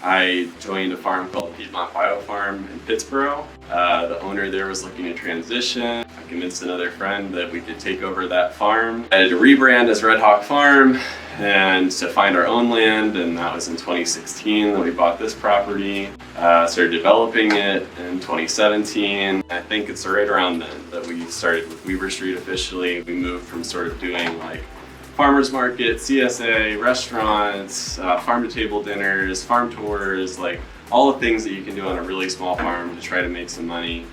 I joined a farm called Piedmont Bio Farm in Pittsburgh. The owner there was looking to transition. I convinced another friend that we could take over that farm. I had to rebrand as Red Hawk Farm and to find our own land, and that was in 2016 that we bought this property. Started developing it in 2017. I think it's right around then that we started with Weaver Street officially. We moved from sort of doing like farmers market, CSA, restaurants, farm to table dinners, farm tours, like all the things that you can do on a really small farm to try to make some money,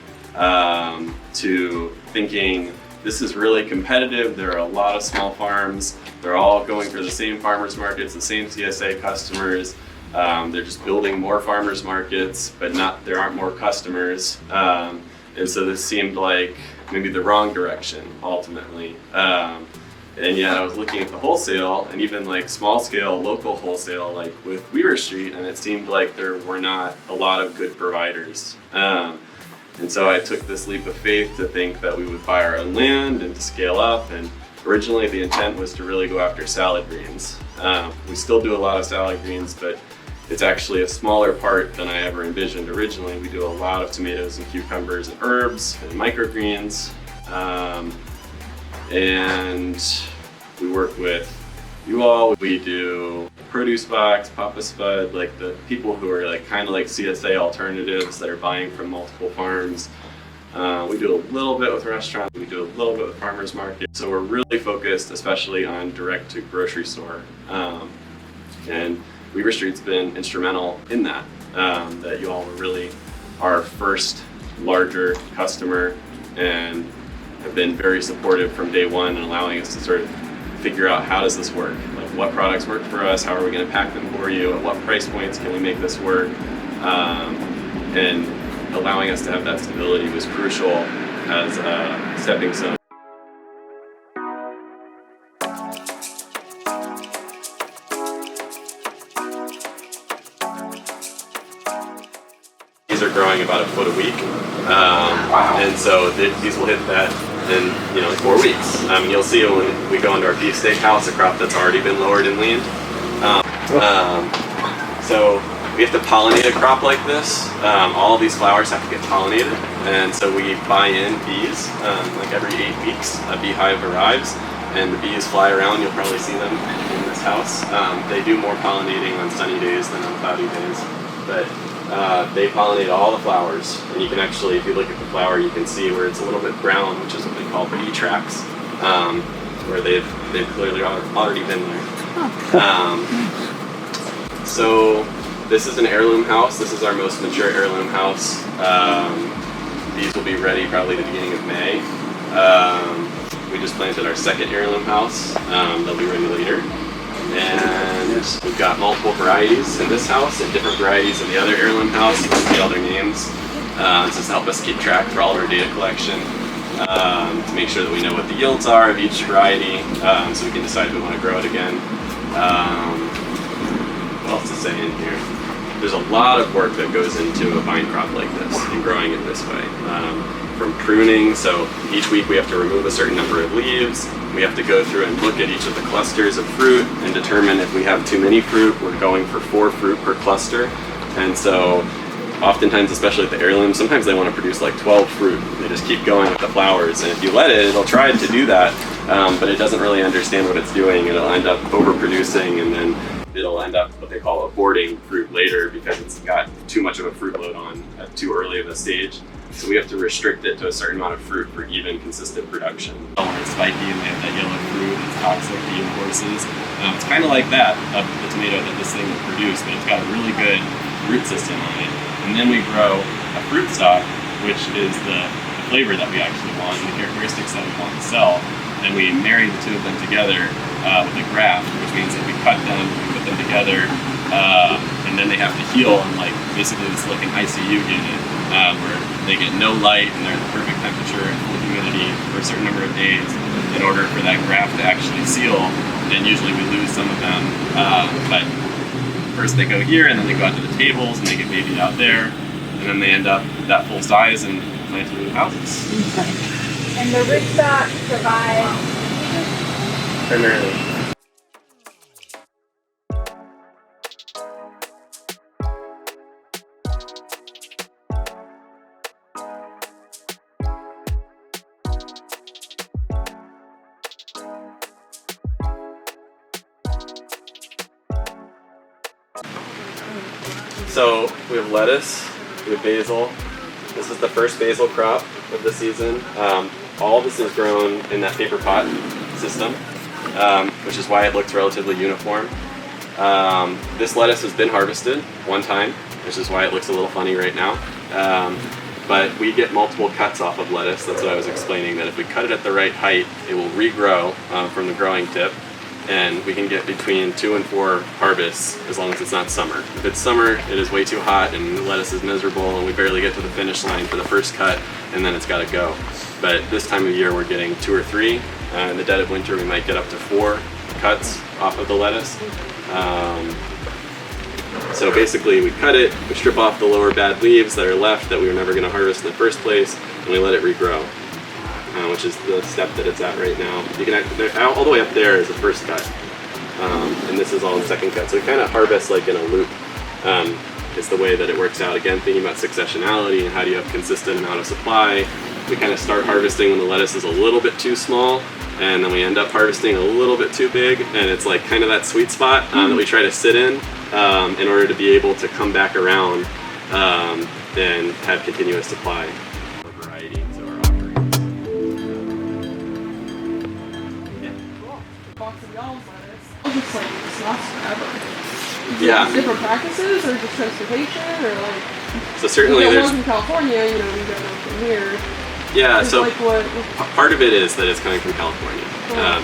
to thinking this is really competitive. There are a lot of small farms. They're all going for the same farmers markets, the same CSA customers. They're just building more farmers markets, but there aren't more customers. And so this seemed like maybe the wrong direction ultimately. And yet I was looking at the wholesale and even like small scale local wholesale like with Weaver Street, and it seemed like there were not a lot of good providers. And so I took this leap of faith to think that we would buy our own land and to scale up. And originally the intent was to really go after salad greens. We still do a lot of salad greens, but it's actually a smaller part than I ever envisioned originally. We do a lot of tomatoes and cucumbers and herbs and microgreens. And we work with you all. We do Produce Box, Papa Spud, like the people who are like kind of like CSA alternatives that are buying from multiple farms. We do a little bit with restaurants. We do a little bit with farmers market. So we're really focused, especially on direct to grocery store. And Weaver Street's been instrumental in that. That you all were really our first larger customer and have been very supportive from day one and allowing us to sort of figure out how does this work? Like what products work for us? How are we going to pack them for you? At what price points can we make this work? And allowing us to have that stability was crucial as a stepping stone. These are growing about a foot a week. And so these will hit that in 4 weeks. You'll see when we go into our beef steak house, a crop that's already been lowered and leaned. So we have to pollinate a crop like this. All of these flowers have to get pollinated, and so we buy in bees. Like every 8 weeks, a beehive arrives, and the bees fly around. You'll probably see them in this house. They do more pollinating on sunny days than on cloudy days, but they pollinate all the flowers, and you can actually, if you look at the flower, you can see where it's a little bit brown, which is what they call bee tracks, where they've clearly already been there. So this is an heirloom house. This is our most mature heirloom house. These will be ready probably the beginning of May. We just planted our second heirloom house. They'll be ready later. And we've got multiple varieties in this house and different varieties in the other heirloom house. You can see all their names. This is to help us keep track for all of our data collection, to make sure that we know what the yields are of each variety, so we can decide if we want to grow it again. What else to say in here? There's a lot of work that goes into a vine crop like this and growing it this way. From pruning, so each week we have to remove a certain number of leaves. We have to go through and look at each of the clusters of fruit and determine if we have too many fruit. We're going for 4 fruit per cluster. And so oftentimes, especially at the heirloom, sometimes they want to produce like 12 fruit. They just keep going with the flowers. And if you let it, it'll try to do that, but it doesn't really understand what it's doing. It'll end up overproducing, and then it'll end up what they call aborting fruit later because it's got too much of a fruit load on at too early of a stage. So we have to restrict it to a certain amount of fruit for even, consistent production. When it's spiky and they have that yellow fruit, it's toxic to human horses. It's kind of like that, of the tomato that this thing will produce, but it's got a really good root system on it. And then we grow a fruit stock, which is the flavor that we actually want, and the characteristics that we want to sell. And we marry the two of them together with a graft, which means that we cut them, we put them together, and then they have to heal in like basically this like an ICU unit, where they get no light and they're at the perfect temperature and full humidity for a certain number of days in order for that graft to actually seal. And usually we lose some of them, but first they go here and then they go out to the tables and they get babied out there, and then they end up that full size and planted new houses. And the rootstock provides primarily. So we have lettuce, we have basil. This is the first basil crop of the season. All this is grown in that paper pot system, which is why it looks relatively uniform. This lettuce has been harvested one time, which is why it looks a little funny right now. But we get multiple cuts off of lettuce. That's what I was explaining, that if we cut it at the right height, it will regrow from the growing tip. And we can get between 2 and 4 harvests as long as it's not summer. If it's summer, it is way too hot and the lettuce is miserable and we barely get to the finish line for the first cut and then it's got to go. But this time of year we're getting 2 or 3. In the dead of winter we might get up to 4 cuts off of the lettuce. So basically we cut it, we strip off the lower bad leaves that are left that we were never going to harvest in the first place, and we let it regrow. Which is the step that it's at right now. You can all the way up there is the first cut, and this is all the second cut. So we kind of harvest like in a loop. It's the way that it works out. Again, thinking about successionality and how do you have consistent amount of supply. We kind of start harvesting when the lettuce is a little bit too small, and then we end up harvesting a little bit too big, and it's like kind of that sweet spot that we try to sit in order to be able to come back around and have continuous supply. Variety. Just like this lasts forever. Yeah. Different practices or just transportation or like. So certainly we there's. One from California, you know, we got one from here. Yeah. So like what? Part of it is that it's coming from California,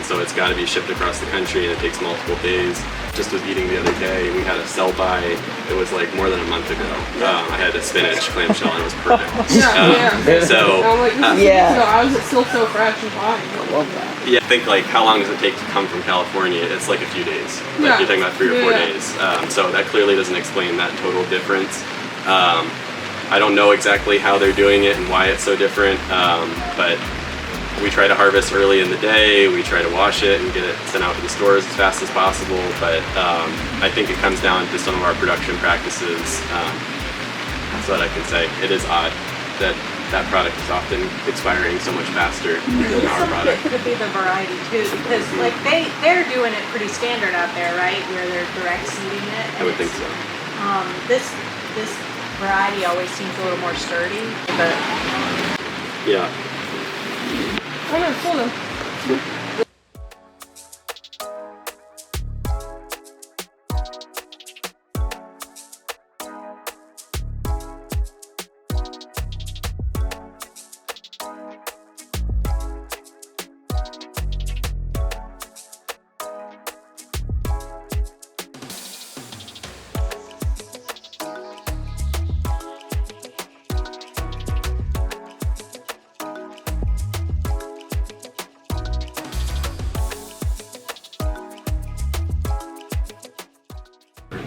so it's got to be shipped across the country and it takes multiple days. Just was eating the other day, we had a sell-by. It was like more than a month ago. I had a spinach clamshell and it was perfect. So I'm like, how is it still so fresh and fine? I love that. Yeah, I think like how long does it take to come from California? It's like a few days. Like you're talking about 3 or 4 days. So that clearly doesn't explain that total difference. I don't know exactly how they're doing it and why it's so different, but we try to harvest early in the day, we try to wash it and get it sent out to the stores as fast as possible, but I think it comes down to some of our production practices. That's what I can say. It is odd that that product is often expiring so much faster than our product. Could it be the variety too? Because like they're doing it pretty standard out there, right? Where they're direct seeding it. I would think so. This variety always seems a little more sturdy, but yeah. I never saw them.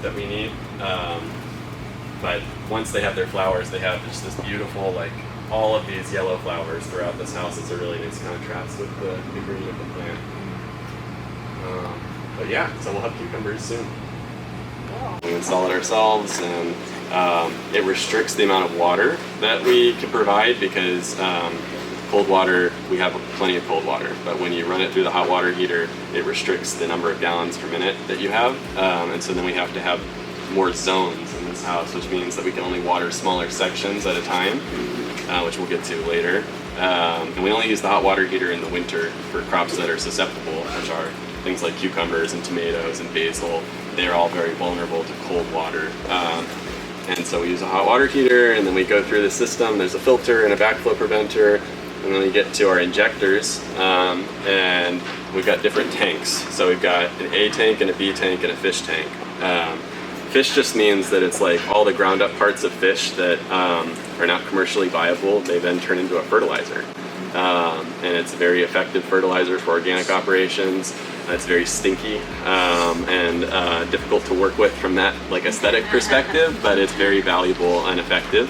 That we need, but once they have their flowers, they have just this beautiful, like all of these yellow flowers throughout this house. It's a really nice contrast with the green of the plant. But yeah, so we'll have cucumbers soon. We install it ourselves, and it restricts the amount of water that we can provide because cold water, we have plenty of cold water, but when you run it through the hot water heater, it restricts the number of gallons per minute that you have, and so then we have to have more zones in this house, which means that we can only water smaller sections at a time, which we'll get to later. And we only use the hot water heater in the winter for crops that are susceptible, which are things like cucumbers and tomatoes and basil. They're all very vulnerable to cold water. And so we use a hot water heater, and then we go through the system. There's a filter and a backflow preventer. And then we get to our injectors, and we've got different tanks. So we've got an A tank and a B tank and a fish tank. Fish just means that it's like all the ground up parts of fish that are not commercially viable, they then turn into a fertilizer. And it's a very effective fertilizer for organic operations. It's very stinky and difficult to work with from that like aesthetic perspective, but it's very valuable and effective.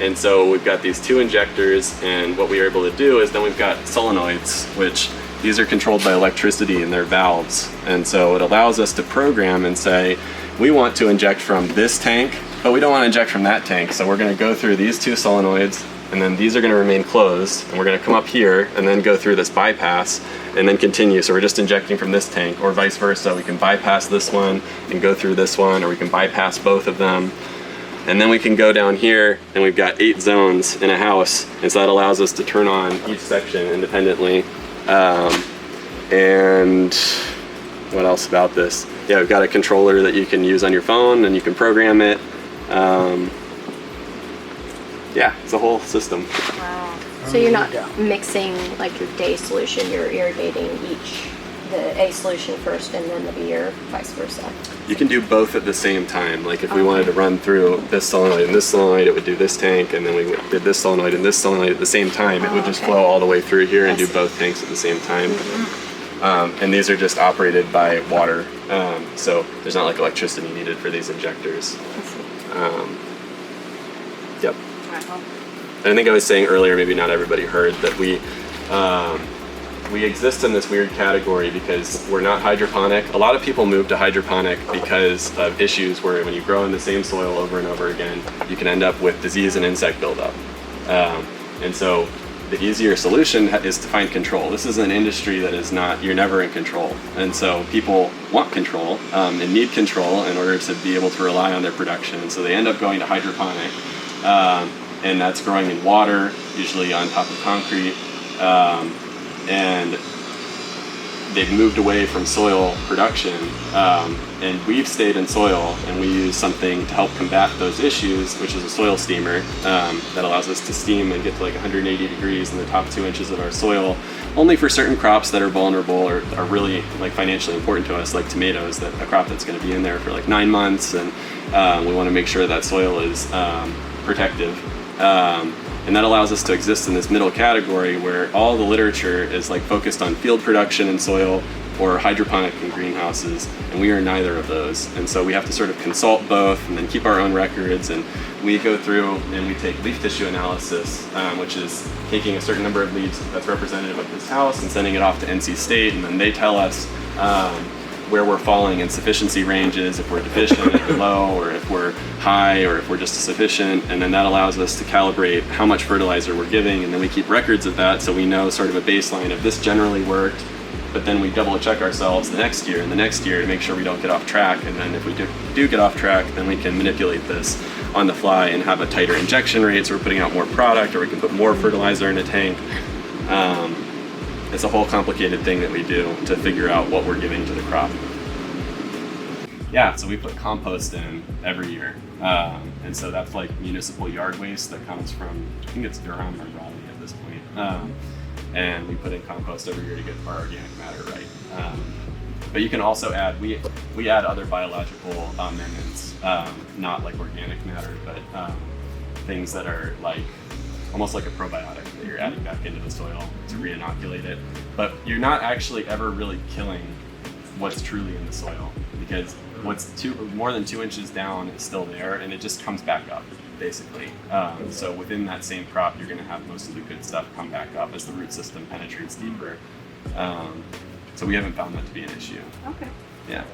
And so we've got these 2 injectors, and what we are able to do is then we've got solenoids, which these are controlled by electricity and they're valves. And so it allows us to program and say, we want to inject from this tank, but we don't want to inject from that tank. So we're going to go through these 2 solenoids, and then these are going to remain closed, and we're going to come up here and then go through this bypass and then continue. So we're just injecting from this tank, or vice versa. We can bypass this one and go through this one, or we can bypass both of them. And then we can go down here, and we've got 8 zones in a house, and so that allows us to turn on each section independently. And what else about this? Yeah, we've got a controller that you can use on your phone, and you can program it. Yeah, it's a whole system. Wow. So you're not mixing like your day solution, you're irrigating the A solution first and then the B, or vice versa. You can do both at the same time. Like if we wanted to run through this solenoid and this solenoid, it would do this tank, and then we did this solenoid and this solenoid at the same time. It would just flow all the way through here and do both tanks at the same time. And these are just operated by water, so there's not like electricity needed for these injectors. Yep. I think I was saying earlier, maybe not everybody heard, that we exist in this weird category because we're not hydroponic. A lot of people move to hydroponic because of issues where when you grow in the same soil over and over again, you can end up with disease and insect buildup. And so the easier solution is to find control. This is an industry that is not, you're never in control. And so people want control and need control in order to be able to rely on their production. And so they end up going to hydroponic. And that's growing in water, usually on top of concrete, and they've moved away from soil production, and we've stayed in soil, and we use something to help combat those issues, which is a soil steamer that allows us to steam and get to like 180 degrees in the top 2 inches of our soil, only for certain crops that are vulnerable or are really like financially important to us, like tomatoes, that a crop that's going to be in there for like 9 months, and we want to make sure that soil is protective. And that allows us to exist in this middle category where all the literature is like focused on field production and soil or hydroponic and greenhouses, and we are neither of those. And so we have to sort of consult both and then keep our own records, and we go through and we take leaf tissue analysis, which is taking a certain number of leaves that's representative of this house and sending it off to NC State, and then they tell us where we're falling in sufficiency ranges, if we're deficient, if we're low, or if we're high, or if we're just sufficient, and then that allows us to calibrate how much fertilizer we're giving, and then we keep records of that so we know sort of a baseline of this generally worked, but then we double check ourselves the next year and the next year to make sure we don't get off track, and then if we do get off track, then we can manipulate this on the fly and have a tighter injection rate so we're putting out more product, or we can put more fertilizer in a tank. It's a whole complicated thing that we do to figure out what we're giving to the crop. Yeah, so we put compost in every year. And so that's like municipal yard waste that comes from, I think it's Durham or Raleigh at this point. And we put in compost every year to get our organic matter right. But you can also add, we add other biological amendments, not like organic matter, but things that are like, almost like a probiotic that you're adding back into the soil to re-inoculate it. But you're not actually ever really killing what's truly in the soil, because what's more than 2 inches down is still there, and it just comes back up, basically. So within that same crop, you're gonna have most of the good stuff come back up as the root system penetrates deeper. So we haven't found that to be an issue. Okay. Yeah.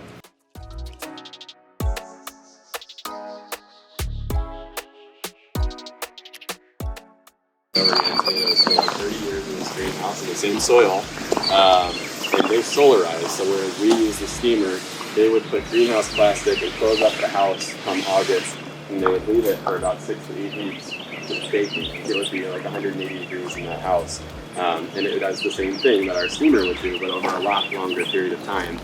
Tomatoes for like 30 years in this greenhouse in the same soil, and they solarize. So whereas we use the steamer, they would put greenhouse plastic and close up the house come August, and they would leave it for about 6 to 8 weeks just baking. It would be like 180 degrees in that house, and it does the same thing that our steamer would do, but over a lot longer period of time.